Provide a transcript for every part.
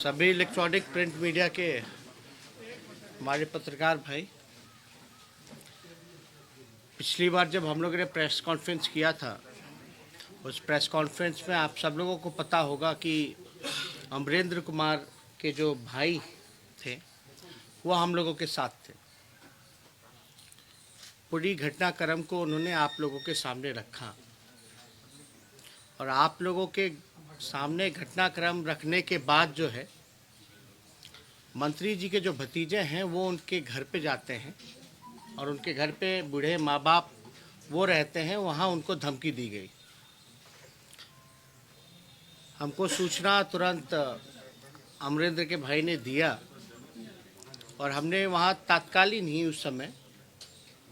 सभी electronic print media के हमारे पत्रकार भाई, पिछली बार जब हम लोगों ने प्रेस कॉन्फ्रेंस किया था, उस प्रेस कॉन्फ्रेंस में आप सब लोगों को पता होगा कि अमरेंद्र कुमार के जो भाई थे वो हम लोगों के साथ थे। पूरी घटनाक्रम को उन्होंने आप लोगों के सामने रखा और आप लोगों के सामने घटनाक्रम रखने के बाद जो है, मंत्री जी के जो भतीजे हैं वो उनके घर पे जाते हैं और उनके घर पे बूढ़े माँ बाप वो रहते हैं, वहाँ उनको धमकी दी गई। हमको सूचना तुरंत अमरेंद्र के भाई ने दिया और हमने वहाँ तात्कालीन ही उस समय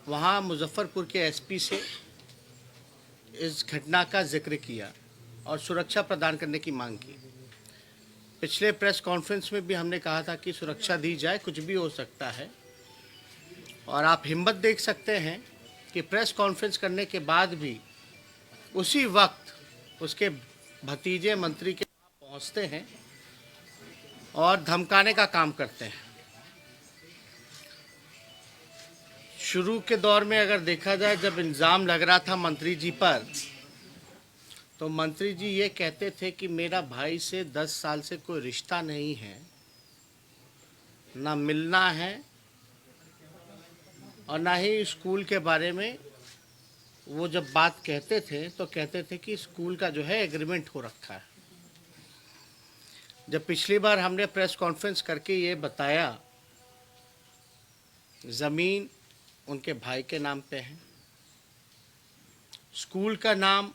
वहाँ मुजफ्फरपुर के एसपी से इस घटना का जिक्र किया और सुरक्षा प्रदान करने की मांग की। पिछले प्रेस कॉन्फ्रेंस में भी हमने कहा था कि सुरक्षा दी जाए, कुछ भी हो सकता है। और आप हिम्मत देख सकते हैं कि प्रेस कॉन्फ्रेंस करने के बाद भी उसी वक्त उसके भतीजे मंत्री के वहाँ पहुँचते हैं और धमकाने का काम करते हैं। शुरू के दौर में अगर देखा जाए, जब इल्ज़ाम लग रहा था मंत्री जी पर, तो मंत्री जी ये कहते थे कि मेरा भाई से 10 साल से कोई रिश्ता नहीं है, ना मिलना है और ना ही स्कूल के बारे में। वो जब बात कहते थे तो कहते थे कि स्कूल का जो है एग्रीमेंट हो रखा है। जब पिछली बार हमने प्रेस कॉन्फ्रेंस करके ये बताया, ज़मीन उनके भाई के नाम पे है, स्कूल का नाम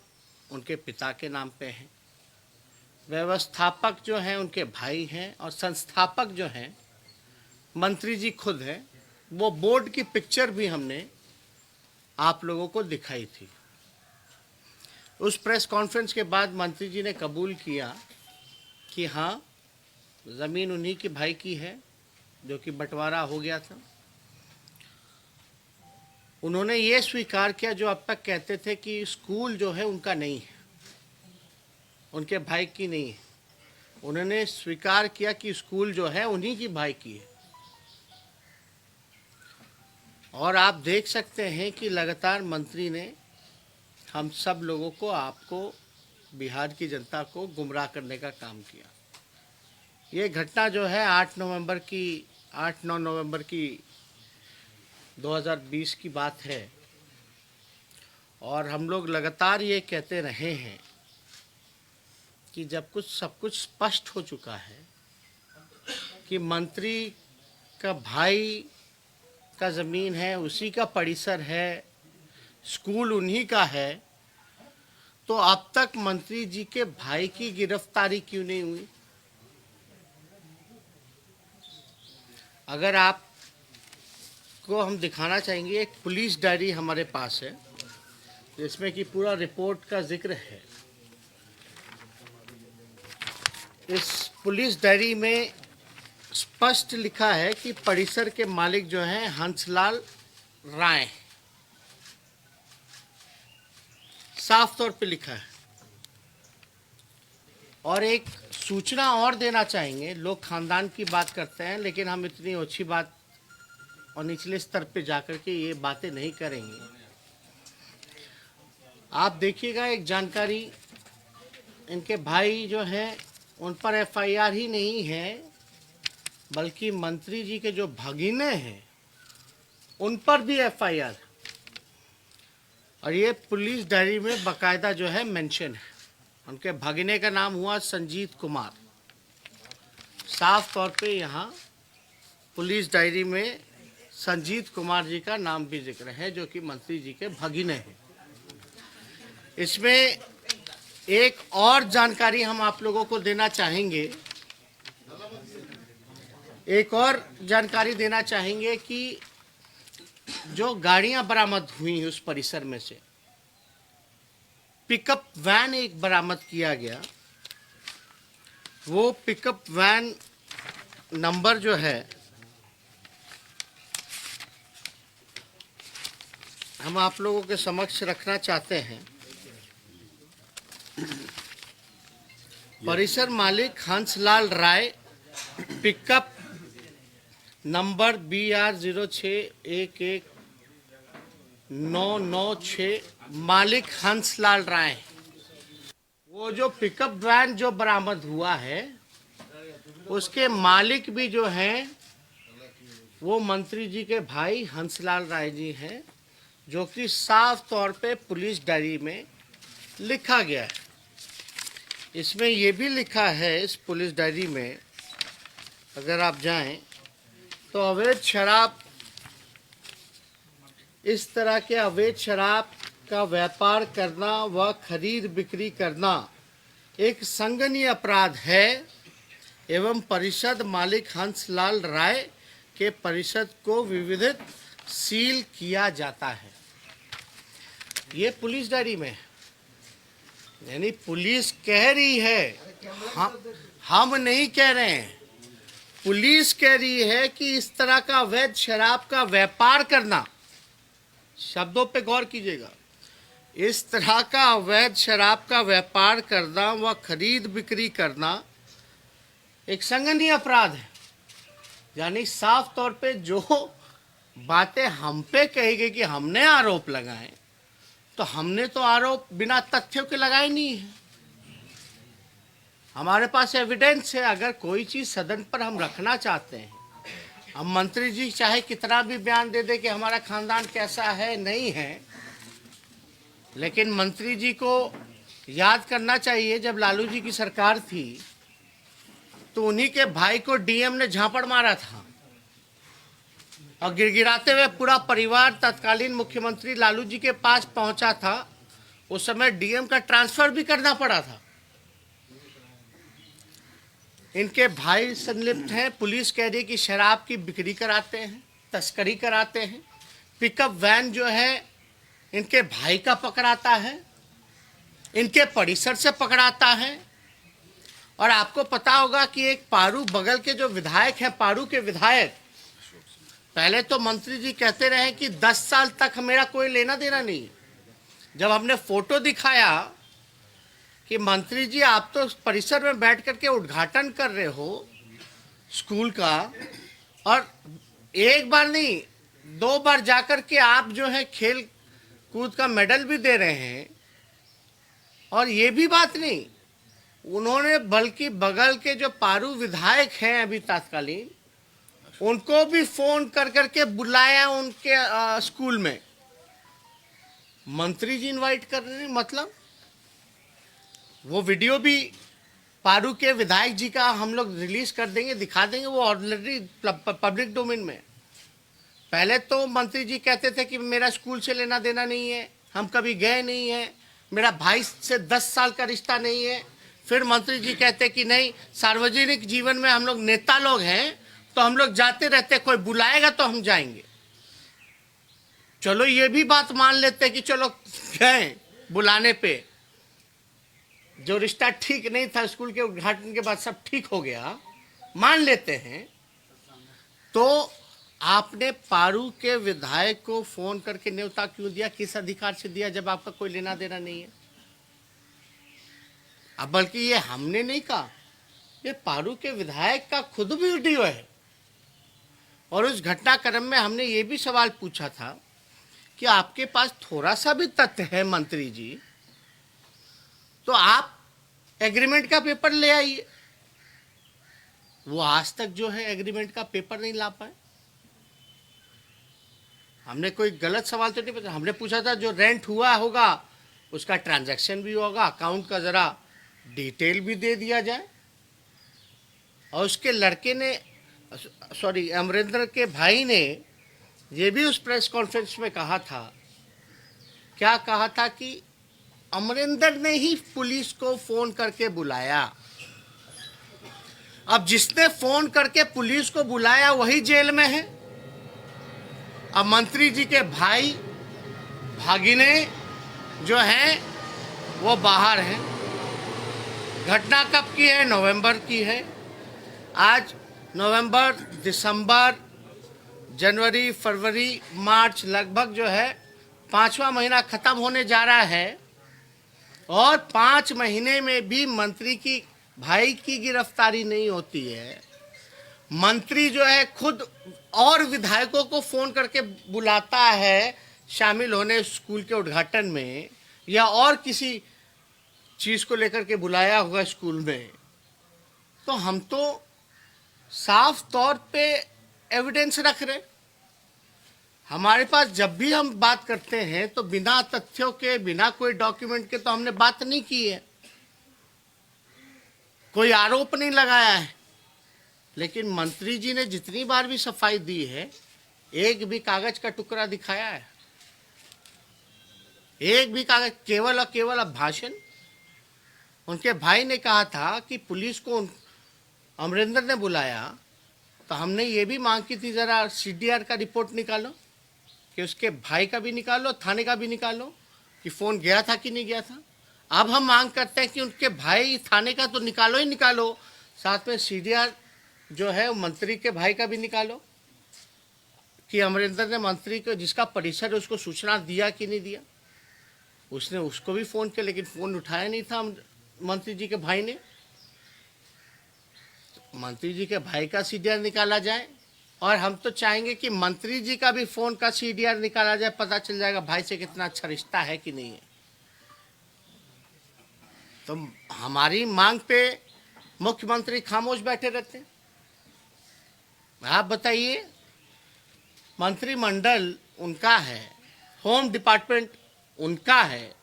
उनके पिता के नाम पे है, व्यवस्थापक जो हैं उनके भाई हैं और संस्थापक जो हैं मंत्री जी खुद हैं। वो बोर्ड की पिक्चर भी हमने आप लोगों को दिखाई थी। उस प्रेस कॉन्फ्रेंस के बाद मंत्री जी ने कबूल किया कि हाँ, ज़मीन उन्हीं के भाई की है जो कि बंटवारा हो गया था। उन्होंने ये स्वीकार किया, जो अब तक कहते थे कि स्कूल जो है उनका नहीं है, उनके भाई की नहीं है। उन्होंने स्वीकार किया कि स्कूल जो है उन्हीं की भाई की है। और आप देख सकते हैं कि लगातार मंत्री ने हम सब लोगों को, आपको, बिहार की जनता को गुमराह करने का काम किया। ये घटना जो है 8-9 नवंबर की 2020 की बात है और हम लोग लगातार ये कहते रहे हैं कि जब सब कुछ स्पष्ट हो चुका है कि मंत्री का भाई का ज़मीन है, उसी का परिसर है, स्कूल उन्हीं का है, तो अब तक मंत्री जी के भाई की गिरफ्तारी क्यों नहीं हुई? अगर आप को हम दिखाना चाहेंगे, एक पुलिस डायरी हमारे पास है जिसमें कि पूरा रिपोर्ट का जिक्र है। इस पुलिस डायरी में स्पष्ट लिखा है कि परिसर के मालिक जो हैं हंसलाल राय, साफ तौर पे लिखा है। और एक सूचना और देना चाहेंगे, लोग खानदान की बात करते हैं लेकिन हम इतनी ओछी बात और निचले स्तर पे जाकर के ये बातें नहीं करेंगे। आप देखिएगा, एक जानकारी, इनके भाई जो हैं उन पर एफआईआर ही नहीं है, बल्कि मंत्री जी के जो भगीने हैं उन पर भी एफआईआर। और ये पुलिस डायरी में बाकायदा जो है मेंशन है। उनके भगीने का नाम हुआ संजीत कुमार। साफ तौर पे यहाँ पुलिस डायरी में संजीत कुमार जी का नाम भी जिक्र है, जो कि मंत्री जी के भगीने हैं। इसमें एक और जानकारी हम आप लोगों को देना चाहेंगे, कि जो गाड़ियां बरामद हुई उस परिसर में से पिकअप वैन एक बरामद किया गया। वो पिकअप वैन नंबर जो है हम आप लोगों के समक्ष रखना चाहते हैं। परिसर मालिक हंसलाल राय, पिकअप नंबर BR06119996 मालिक हंसलाल राय। वो जो पिकअप वैन जो बरामद हुआ है उसके मालिक भी जो हैं वो मंत्री जी के भाई हंसलाल राय जी हैं, जो कि साफ तौर पे पुलिस डायरी में लिखा गया है। इसमें ये भी लिखा है इस पुलिस डायरी में, अगर आप जाएं तो अवैध शराब, इस तरह के अवैध शराब का व्यापार करना व खरीद बिक्री करना एक संगीन अपराध है एवं परिषद मालिक हंसलाल राय के परिषद को विविधित सील किया जाता है। ये पुलिस डायरी में, यानी पुलिस कह रही है, हम नहीं कह रहे हैं, पुलिस कह रही है कि इस तरह का अवैध शराब का व्यापार करना, शब्दों पे गौर कीजिएगा, इस तरह का अवैध शराब का व्यापार करना व खरीद बिक्री करना एक संगीन अपराध है। यानी साफ तौर पे जो बातें हम पे कही गई कि हमने आरोप लगाए, तो हमने तो आरोप बिना तथ्यों के लगाए नहीं है। हमारे पास एविडेंस है। अगर कोई चीज़ सदन पर हम रखना चाहते हैं, हम मंत्री जी चाहे कितना भी बयान दे दे कि हमारा खानदान कैसा है, नहीं है, लेकिन मंत्री जी को याद करना चाहिए जब लालू जी की सरकार थी तो उन्हीं के भाई को डीएम ने झापड़ मारा था और गिड़गिड़ाते हुए पूरा परिवार तत्कालीन मुख्यमंत्री लालू जी के पास पहुंचा था। उस समय डीएम का ट्रांसफर भी करना पड़ा था। इनके भाई संलिप्त हैं। पुलिस कह रही है कि शराब की बिक्री कराते हैं, तस्करी कराते हैं। पिकअप वैन जो है इनके भाई का पकड़ाता है, इनके परिसर से पकड़ाता है। और आपको पता होगा कि एक पारू बगल के जो विधायक हैं, पारू के विधायक, पहले तो मंत्री जी कहते रहे कि 10 साल तक मेरा कोई लेना देना नहीं। जब हमने फोटो दिखाया कि मंत्री जी आप तो परिसर में बैठ करके उद्घाटन कर रहे हो स्कूल का, और एक बार नहीं 2 बार जाकर के आप जो है खेल कूद का मेडल भी दे रहे हैं, और ये भी बात नहीं, उन्होंने बल्कि बगल के जो पारू विधायक हैं अभी तत्कालीन, उनको भी फोन कर करके बुलाया उनके स्कूल में। मंत्री जी इनवाइट कर रहे हैं, मतलब वो वीडियो भी पारू के विधायक जी का हम लोग रिलीज कर देंगे, दिखा देंगे, वो ऑलरेडी पब्लिक डोमेन में। पहले तो मंत्री जी कहते थे कि मेरा स्कूल से लेना देना नहीं है, हम कभी गए नहीं हैं, मेरा भाई से 10 साल का रिश्ता नहीं है। फिर मंत्री जी कहते कि नहीं, सार्वजनिक जीवन में हम लोग नेता लोग हैं तो हम लोग जाते रहते, कोई बुलाएगा तो हम जाएंगे। चलो ये भी बात मान लेते कि चलो गए बुलाने पे, जो रिश्ता ठीक नहीं था स्कूल के उद्घाटन के बाद सब ठीक हो गया, मान लेते हैं। तो आपने पारू के विधायक को फोन करके न्योता क्यों दिया, किस अधिकार से दिया, जब आपका कोई लेना देना नहीं है? अब बल्कि ये हमने नहीं कहा, ये पारू के विधायक का खुद भी वीडियो है। और उस घटनाक्रम में हमने ये भी सवाल पूछा था कि आपके पास थोड़ा सा भी तथ्य है मंत्री जी, तो आप एग्रीमेंट का पेपर ले आइए। वो आज तक जो है एग्रीमेंट का पेपर नहीं ला पाए। हमने कोई गलत सवाल तो नहीं पूछा, हमने पूछा था जो रेंट हुआ होगा उसका ट्रांजैक्शन भी होगा, अकाउंट का जरा डिटेल भी दे दिया जाए। और उसके लड़के ने, सॉरी अमरिंदर के भाई ने ये भी उस प्रेस कॉन्फ्रेंस में कहा था, क्या कहा था कि अमरिंदर ने ही पुलिस को फोन करके बुलाया। अब जिसने फोन करके पुलिस को बुलाया वही जेल में है। अब मंत्री जी के भाई भागिने जो हैं वो बाहर हैं। घटना कब की है? नवंबर की है। आज नवंबर, दिसंबर, जनवरी, फरवरी, मार्च, लगभग जो है 5वां महीना खत्म होने जा रहा है, और 5 महीने में भी मंत्री की भाई की गिरफ्तारी नहीं होती है। मंत्री जो है खुद और विधायकों को फोन करके बुलाता है शामिल होने स्कूल के उद्घाटन में, या और किसी चीज को लेकर के बुलाया होगा स्कूल में, तो हम तो साफ तौर पे एविडेंस रख रहे। हमारे पास जब भी हम बात करते हैं तो बिना तथ्यों के, बिना कोई डॉक्यूमेंट के तो हमने बात नहीं की है, कोई आरोप नहीं लगाया है। लेकिन मंत्री जी ने जितनी बार भी सफाई दी है, एक भी कागज का टुकड़ा दिखाया है? एक भी कागज? केवल और केवल अब भाषण। उनके भाई ने कहा था कि पुलिस को अमरिंदर ने बुलाया, तो हमने ये भी मांग की थी जरा सीडीआर का रिपोर्ट निकालो, कि उसके भाई का भी निकालो, थाने का भी निकालो कि फोन गया था कि नहीं गया था। अब हम मांग करते हैं कि उनके भाई थाने का तो निकालो ही निकालो, साथ में सीडीआर जो है मंत्री के भाई का भी निकालो कि अमरिंदर ने मंत्री को, जिसका परिसर है, उसको सूचना दिया कि नहीं दिया। उसने उसको भी फोन किया, लेकिन फोन उठाया नहीं था मंत्री जी के भाई ने। मंत्री जी के भाई का सीडीआर निकाला जाए, और हम तो चाहेंगे कि मंत्री जी का भी फोन का सीडीआर निकाला जाए, पता चल जाएगा भाई से कितना अच्छा रिश्ता है कि नहीं है। तो हमारी मांग पे मुख्यमंत्री खामोश बैठे रहते हैं। आप बताइए, मंत्रिमंडल उनका है, होम डिपार्टमेंट उनका है,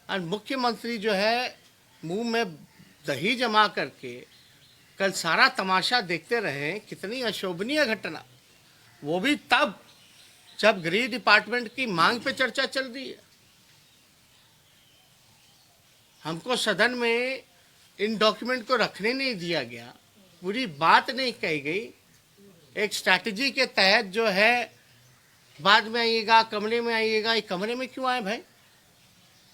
और मुख्यमंत्री जो है मुंह में दही जमा करके कल सारा तमाशा देखते रहे। कितनी अशोभनीय घटना, वो भी तब जब गृह डिपार्टमेंट की मांग पे चर्चा चल रही है। हमको सदन में इन डॉक्यूमेंट को रखने नहीं दिया गया, पूरी बात नहीं कही गई। एक स्ट्रैटेजी के तहत जो है बाद में आइएगा, कमरे में आइएगा। ये कमरे में क्यों आए भाई?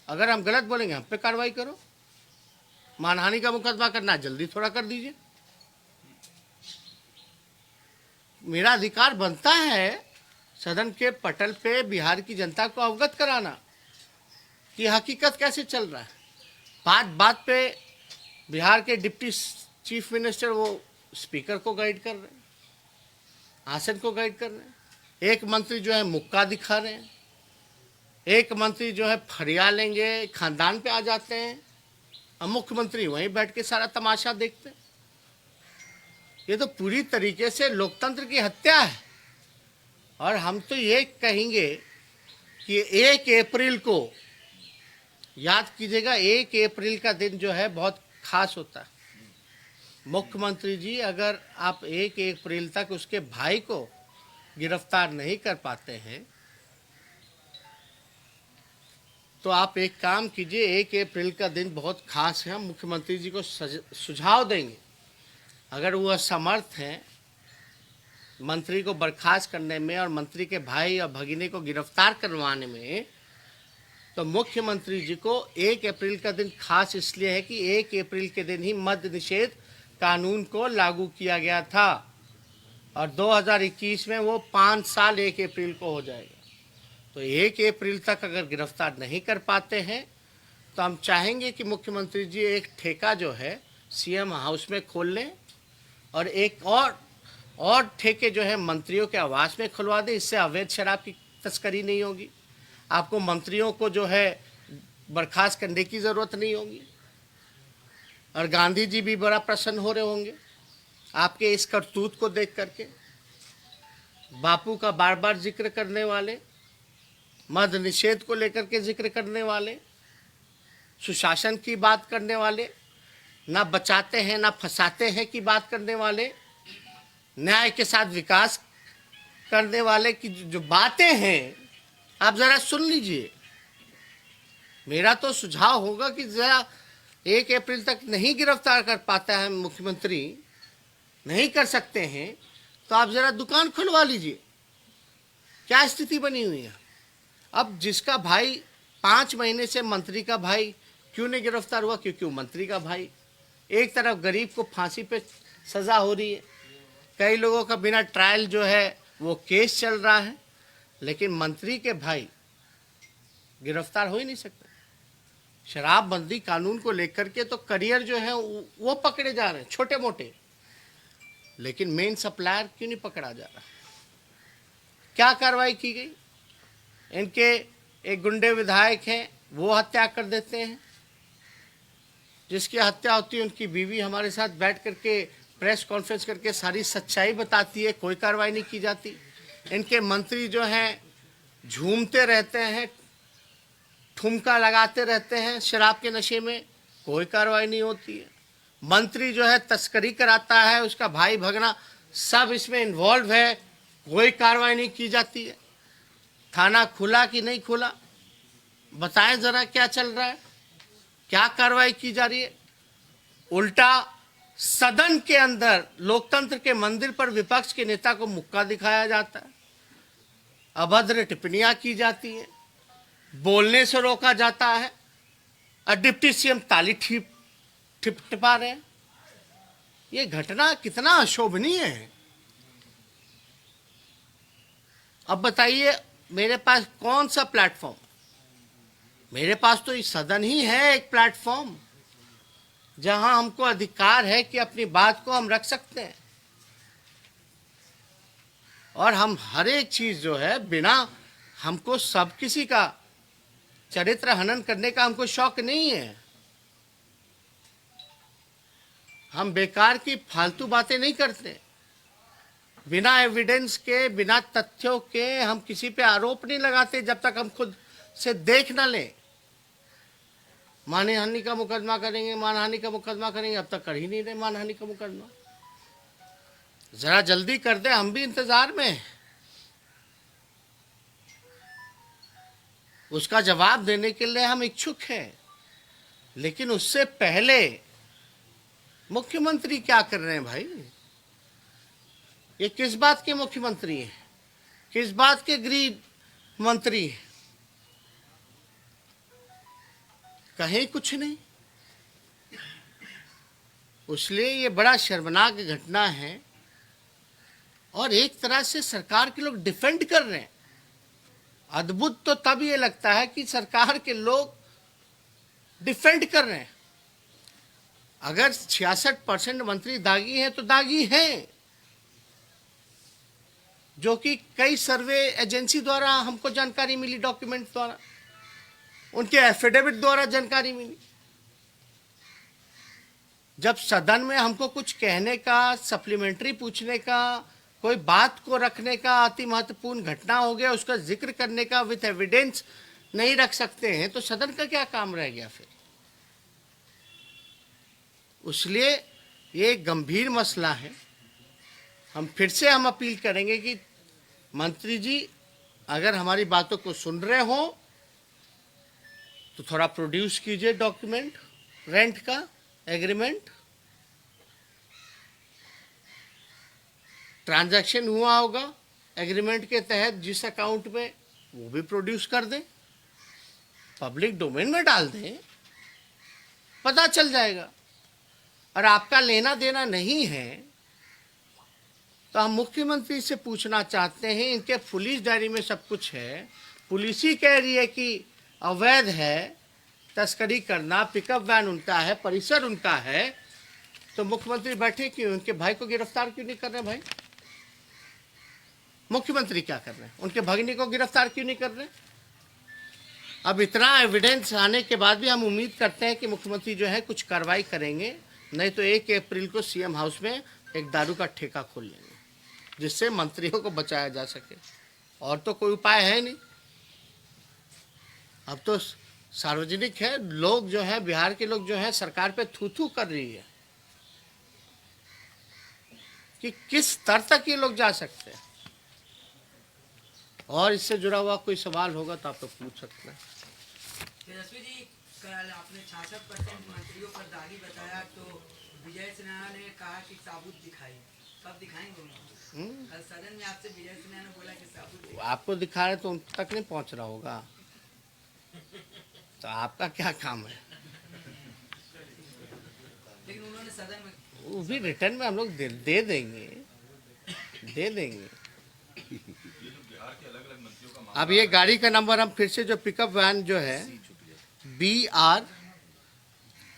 अगर हम गलत बोलेंगे हम पे कार्रवाई करो। मानहानि का मुकदमा करना जल्दी थोड़ा कर दीजिए। मेरा अधिकार बनता है सदन के पटल पे बिहार की जनता को अवगत कराना कि हकीकत कैसे चल रहा है। बात बात पे बिहार के डिप्टी चीफ मिनिस्टर वो स्पीकर को गाइड कर रहे हैं, आसन को गाइड कर रहे हैं। एक मंत्री जो है मुक्का दिखा रहे हैं, एक मंत्री जो है फरिया लेंगे खानदान पे आ जाते हैं, और मुख्यमंत्री वहीं बैठ के सारा तमाशा देखते हैं। ये तो पूरी तरीके से लोकतंत्र की हत्या है। और हम तो ये कहेंगे कि 1 अप्रैल को याद कीजिएगा, 1 अप्रैल का दिन जो है बहुत खास होता है। मुख्यमंत्री जी, अगर आप 1 अप्रैल तक उसके भाई को गिरफ्तार नहीं कर पाते हैं तो आप एक काम कीजिए, 1 अप्रैल का दिन बहुत खास है। हम मुख्यमंत्री जी को सुझाव देंगे, अगर वो असमर्थ हैं मंत्री को बर्खास्त करने में और मंत्री के भाई और भगिनी को गिरफ्तार करवाने में, तो मुख्यमंत्री जी को 1 अप्रैल का दिन खास इसलिए है कि 1 अप्रैल के दिन ही मद्य निषेध कानून को लागू किया गया था, और 2021 में वो 5 साल 1 अप्रैल को हो जाएगा। तो 1 अप्रैल तक अगर गिरफ्तार नहीं कर पाते हैं तो हम चाहेंगे कि मुख्यमंत्री जी एक ठेका जो है सीएम हाउस में खोल लें, और एक और ठेके जो है मंत्रियों के आवास में खुलवा दें। इससे अवैध शराब की तस्करी नहीं होगी, आपको मंत्रियों को जो है बर्खास्त करने की ज़रूरत नहीं होगी, और गांधी जी भी बड़ा प्रसन्न हो रहे होंगे आपके इस करतूत को देख करके। बापू का बार बार जिक्र करने वाले, मद्य निषेध को लेकर के जिक्र करने वाले, सुशासन की बात करने वाले, ना बचाते हैं ना फंसाते हैं की बात करने वाले, न्याय के साथ विकास करने वाले की जो बातें हैं आप जरा सुन लीजिए। मेरा तो सुझाव होगा कि जरा 1 अप्रैल तक नहीं गिरफ्तार कर पाता है मुख्यमंत्री, नहीं कर सकते हैं, तो आप जरा दुकान खुलवा लीजिए। क्या स्थिति बनी हुई है। अब जिसका भाई 5 महीने से मंत्री का भाई क्यों नहीं गिरफ्तार हुआ? क्योंकि वो मंत्री का भाई। एक तरफ गरीब को फांसी पे सजा हो रही है, कई लोगों का बिना ट्रायल जो है वो केस चल रहा है, लेकिन मंत्री के भाई गिरफ्तार हो ही नहीं सकते। शराबबंदी कानून को लेकर के तो करियर जो है वो पकड़े जा रहे हैं छोटे मोटे। लेकिन मेन सप्लायर क्यों नहीं पकड़ा जा रहा? क्या कार्रवाई की गई? इनके एक गुंडे विधायक हैं, वो हत्या कर देते हैं। जिसकी हत्या होती है उनकी बीवी हमारे साथ बैठ करके प्रेस कॉन्फ्रेंस करके सारी सच्चाई बताती है, कोई कार्रवाई नहीं की जाती। इनके मंत्री जो हैं झूमते रहते हैं, ठुमका लगाते रहते हैं शराब के नशे में, कोई कार्रवाई नहीं होती है। मंत्री जो है तस्करी कराता है, उसका भाई भगना सब इसमें इन्वॉल्व है, कोई कार्रवाई नहीं की जाती है। थाना खुला कि नहीं खुला, बताएं जरा क्या चल रहा है, क्या कार्रवाई की जा रही है? उल्टा सदन के अंदर लोकतंत्र के मंदिर पर विपक्ष के नेता को मुक्का दिखाया जाता है, अभद्र टिप्पणियां की जाती हैं, बोलने से रोका जाता है और डिप्टी सीएम ताली टिपा रहे हैं। ये घटना कितना अशोभनीय है। अब बताइए मेरे पास कौन सा प्लेटफॉर्म? मेरे पास तो इस सदन ही है एक प्लेटफॉर्म जहां हमको अधिकार है कि अपनी बात को हम रख सकते हैं। और हम हर एक चीज जो है बिना, हमको सब किसी का चरित्र हनन करने का हमको शौक नहीं है। हम बेकार की फालतू बातें नहीं करते। बिना एविडेंस के, बिना तथ्यों के हम किसी पे आरोप नहीं लगाते जब तक हम खुद से देख ना लें। मानहानि का मुकदमा करेंगे, मानहानि का मुकदमा करेंगे, अब तक कर ही नहीं रहे मानहानि का मुकदमा। जरा जल्दी कर दे, हम भी इंतजार में हैं। उसका जवाब देने के लिए हम इच्छुक हैं, लेकिन उससे पहले मुख्यमंत्री क्या कर रहे हैं भाई? ये किस बात के मुख्यमंत्री हैं? किस बात के गृह मंत्री हैं? कहीं कुछ नहीं। इसलिए ये बड़ा शर्मनाक घटना है और एक तरह से सरकार के लोग डिफेंड कर रहे हैं। अद्भुत तो तब ये लगता है कि सरकार के लोग डिफेंड कर रहे हैं। अगर 66% मंत्री दागी हैं तो दागी हैं, जो कि कई सर्वे एजेंसी द्वारा हमको जानकारी मिली, डॉक्यूमेंट द्वारा, उनके एफिडेविट द्वारा जानकारी मिली। जब सदन में हमको कुछ कहने का, सप्लीमेंट्री पूछने का, कोई बात को रखने का, अति महत्वपूर्ण घटना हो गया उसका जिक्र करने का विथ एविडेंस नहीं रख सकते हैं, तो सदन का क्या काम रह गया फिर? इसलिए ये गंभीर मसला है। हम फिर से अपील करेंगे कि मंत्री जी अगर हमारी बातों को सुन रहे हो तो थोड़ा प्रोड्यूस कीजिए डॉक्यूमेंट, रेंट का एग्रीमेंट, ट्रांजैक्शन हुआ होगा एग्रीमेंट के तहत जिस अकाउंट में, वो भी प्रोड्यूस कर दें, पब्लिक डोमेन में डाल दें, पता चल जाएगा। और आपका लेना देना नहीं है तो हम मुख्यमंत्री से पूछना चाहते हैं, इनके पुलिस डायरी में सब कुछ है, पुलिस ही कह रही है कि अवैध है तस्करी करना, पिकअप वैन उनका है, परिसर उनका है, तो मुख्यमंत्री बैठे क्यों? उनके भाई को गिरफ्तार क्यों नहीं कर रहे भाई? मुख्यमंत्री क्या कर रहे हैं? उनके भगिनी को गिरफ्तार क्यों नहीं कर रहे? अब इतना एविडेंस आने के बाद भी हम उम्मीद करते हैं कि मुख्यमंत्री जो है कुछ कार्रवाई करेंगे, नहीं तो 1 अप्रैल को सीएम हाउस में एक दारू का ठेका खोल लेंगे जिससे मंत्रियों को बचाया जा सके। और तो कोई उपाय है नहीं। अब तो सार्वजनिक है, लोग जो है, बिहार के लोग जो है सरकार पे थू थू कर रही है कि किस स्तर तक ये लोग जा सकते हैं। और इससे जुड़ा हुआ कोई सवाल होगा तो आप लोग पूछ सकते हैं। तेजस्वी जी, कल आपने 66% मंत्रियों पर दागी बताया, तो विजय सिन्हा ने कहा कि साबुत दिखाई, कब दिखाएंगे उनको? कल सदन में आपसे विजय सिन्हा ने बोला कि साबुत दिखाई। आपको दिखा रहे तो उन तक नहीं पहुंच रहा होगा, तो आपका क्या काम है? लेकिन उन्होंने सदन में, वो भी रिटर्न में हम लोग दे देंगे। अब ये गाड़ी का नंबर हम फिर से, जो पिकअप वैन जो है BR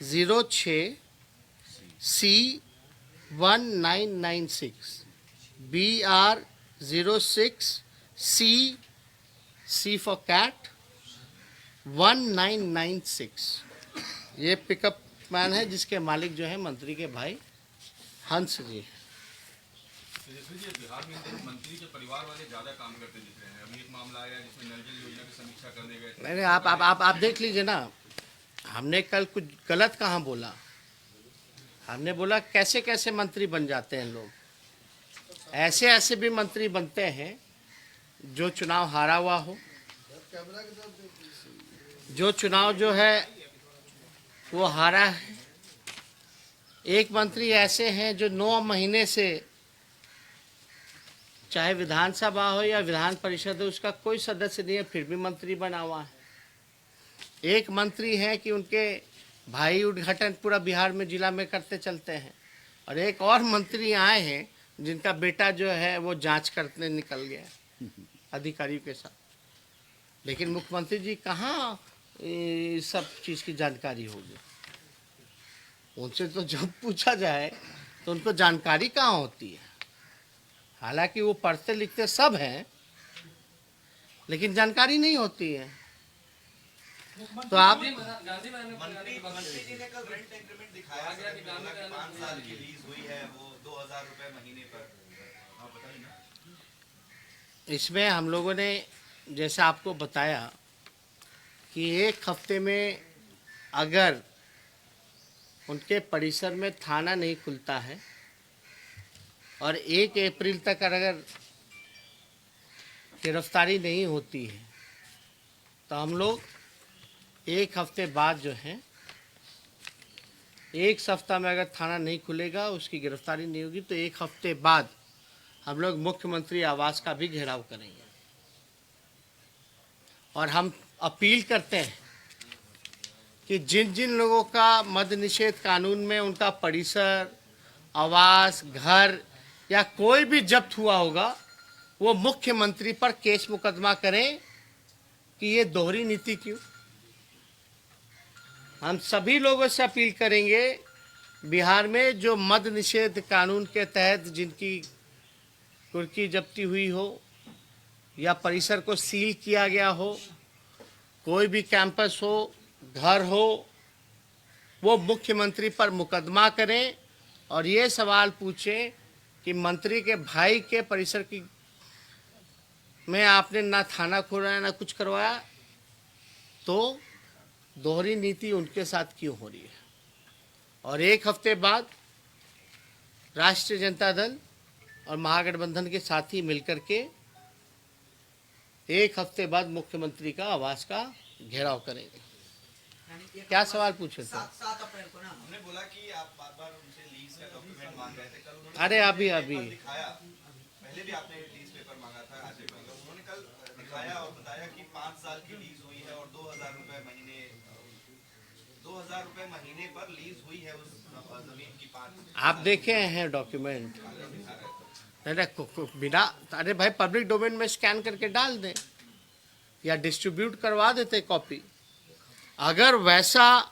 06C 1996 BR06 C for cat 1996। ये पिकअप मैन है जिसके मालिक जो है मंत्री के भाई हंस जी। तेजस्वी जी, बिहार में मंत्री के परिवार वाले ज्यादा काम करते दिख रहे हैं। अभी एक मामला आया जिसमें नल जल योजना की समीक्षा करने गए थे। नहीं, आप देख लीजिए ना, हमने कल कुछ गलत कहाँ बोला। हमने बोला कैसे कैसे मंत्री बन जाते हैं लोग। ऐसे ऐसे भी मंत्री बनते हैं जो चुनाव हारा हुआ हो, जो चुनाव जो है वो हारा है। एक मंत्री ऐसे हैं जो 9 महीने से, चाहे विधानसभा हो या विधान परिषद हो, उसका कोई सदस्य नहीं है, फिर भी मंत्री बना हुआ है। एक मंत्री है कि उनके भाई उद्घाटन पूरा बिहार में जिला में करते चलते हैं, और एक और मंत्री आए हैं जिनका बेटा जो है वो जांच करने निकल गया अधिकारियों के साथ। लेकिन मुख्यमंत्री जी कहाँ सब चीज़ की जानकारी होगी। उनसे तो जब पूछा जाए तो उनको जानकारी कहाँ होती है। हालांकि वो पढ़ते लिखते सब हैं, लेकिन जानकारी नहीं होती है। तो आप मंत्री जी ने कल रेंट एग्रीमेंट दिखाया, 5 साल की लीज हुई है, वो 2000 रुपए महीने पर। आप बताइए ना। इसमें हम लोगों ने जैसे आपको बताया कि एक हफ्ते में अगर उनके परिसर में थाना नहीं खुलता है और 1 अप्रैल तक अगर गिरफ्तारी नहीं होती है तो हम लोग एक हफ्ते बाद जो है, एक सप्ताह में अगर थाना नहीं खुलेगा, उसकी गिरफ्तारी नहीं होगी, तो एक हफ्ते बाद हम लोग मुख्यमंत्री आवास का भी घेराव करेंगे। और हम अपील करते हैं कि जिन जिन लोगों का मद्य निषेध कानून में उनका परिसर, आवास, घर या कोई भी जब्त हुआ होगा, वो मुख्यमंत्री पर केस मुकदमा करें कि ये दोहरी नीति क्यों। हम सभी लोगों से अपील करेंगे, बिहार में जो मद्य निषेध कानून के तहत जिनकी कुर्की जब्ती हुई हो या परिसर को सील किया गया हो, कोई भी कैंपस हो, घर हो, वो मुख्यमंत्री पर मुकदमा करें और ये सवाल पूछें कि मंत्री के भाई के परिसर की में आपने ना थाना खोला ना कुछ करवाया, तो दोहरी नीति उनके साथ क्यों हो रही है। और एक हफ्ते बाद राष्ट्रीय जनता दल और महागठबंधन के साथी मिलकर के एक हफ्ते बाद मुख्यमंत्री का आवास का घेराव करेंगे। क्या सवाल पूछे थे? 7 अप्रैल को ना हमने बोला कि आप बार-बार उनसे लीज का डॉक्यूमेंट मांग रहे थे, कल उन्होंने अरे अभी दिखाया। पहले भी आपने लीज पेपर मांगा था, आज भी मांगा। उन्होंने कल दिखाया और बताया कि 5 साल की लीज हुई है और 2000 रुपए महीने पर लीज हुई है उस जमीन की। 5 आप देखे हैं डॉक्यूमेंट? बिना, अरे भाई पब्लिक डोमेन में स्कैन करके डाल दें या डिस्ट्रीब्यूट करवा देते कॉपी। अगर वैसा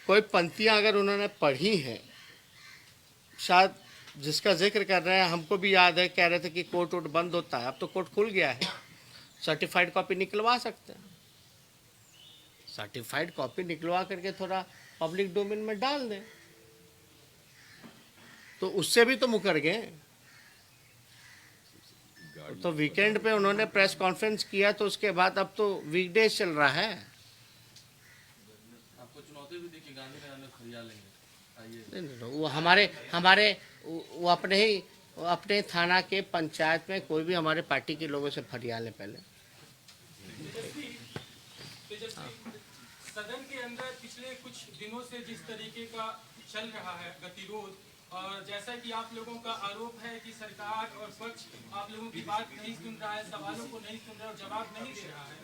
कोई पंक्तियां अगर उन्होंने पढ़ी हैं, शायद जिसका जिक्र कर रहे हैं, हमको भी याद है, कह रहे थे कि कोर्ट वोट बंद होता है, अब तो कोर्ट खुल गया है, सर्टिफाइड कॉपी निकलवा सकते हैं। सर्टिफाइड कॉपी निकलवा करके थोड़ा पब्लिक डोमेन में डाल दें, तो उससे भी तो मुकर गए। तो वीकेंड पे उन्होंने प्रेस कॉन्फ्रेंस किया, तो उसके बाद अब तो वीकडेज चल रहा है। आपको चुनौती भी दी कि गांधी मैदान में खरिया लेंगे, आइए। नहीं, वो वो अपने थाना के पंचायत में कोई भी हमारे पार्टी के लोगों से फरिया लें पहले। सदन के अंदर पिछले कुछ दिनों से जिस तरीके का चल रहा है गतिरोध, और जैसा कि आप लोगों का आरोप है कि सरकार और पक्ष आप लोगों की बात नहीं सुन रहा है, सवालों को नहीं सुन रहा है और जवाब नहीं दे रहा है,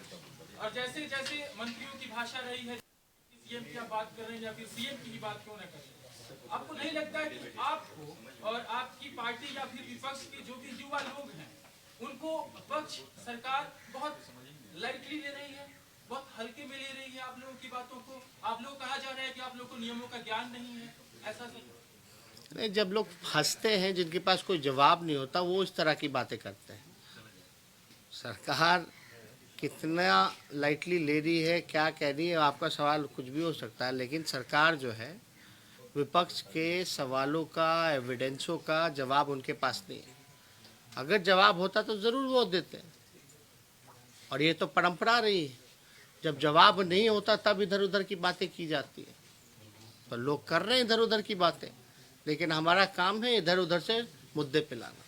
और जैसे जैसे मंत्रियों की भाषा रही है सीएम की आप बात कर रहे हैं या फिर सीएम की ही बात क्यों न करें, आपको नहीं लगता है कि आपको और आपकी पार्टी या फिर विपक्ष के जो भी युवा लोग हैं उनको पक्ष सरकार बहुत लाइटली ले रही है, बहुत हल्के में ले रही है आप लोगों की बातों को? आप लोग कहा जा रहा है कि आप लोगों को नियमों का ज्ञान नहीं है, ऐसा नहीं, जब लोग फंसते हैं जिनके पास कोई जवाब नहीं होता वो इस तरह की बातें करते हैं। सरकार कितना लाइटली ले रही है, क्या कह रही है, आपका सवाल कुछ भी हो सकता है, लेकिन सरकार जो है विपक्ष के सवालों का, एविडेंसों का जवाब उनके पास नहीं है। अगर जवाब होता तो ज़रूर वोट देते, और ये तो परंपरा रही है, जब जवाब नहीं होता तब इधर उधर की बातें की जाती है। तो लोग कर रहे हैं इधर उधर की बातें, लेकिन हमारा काम है इधर उधर से मुद्दे पे लाना।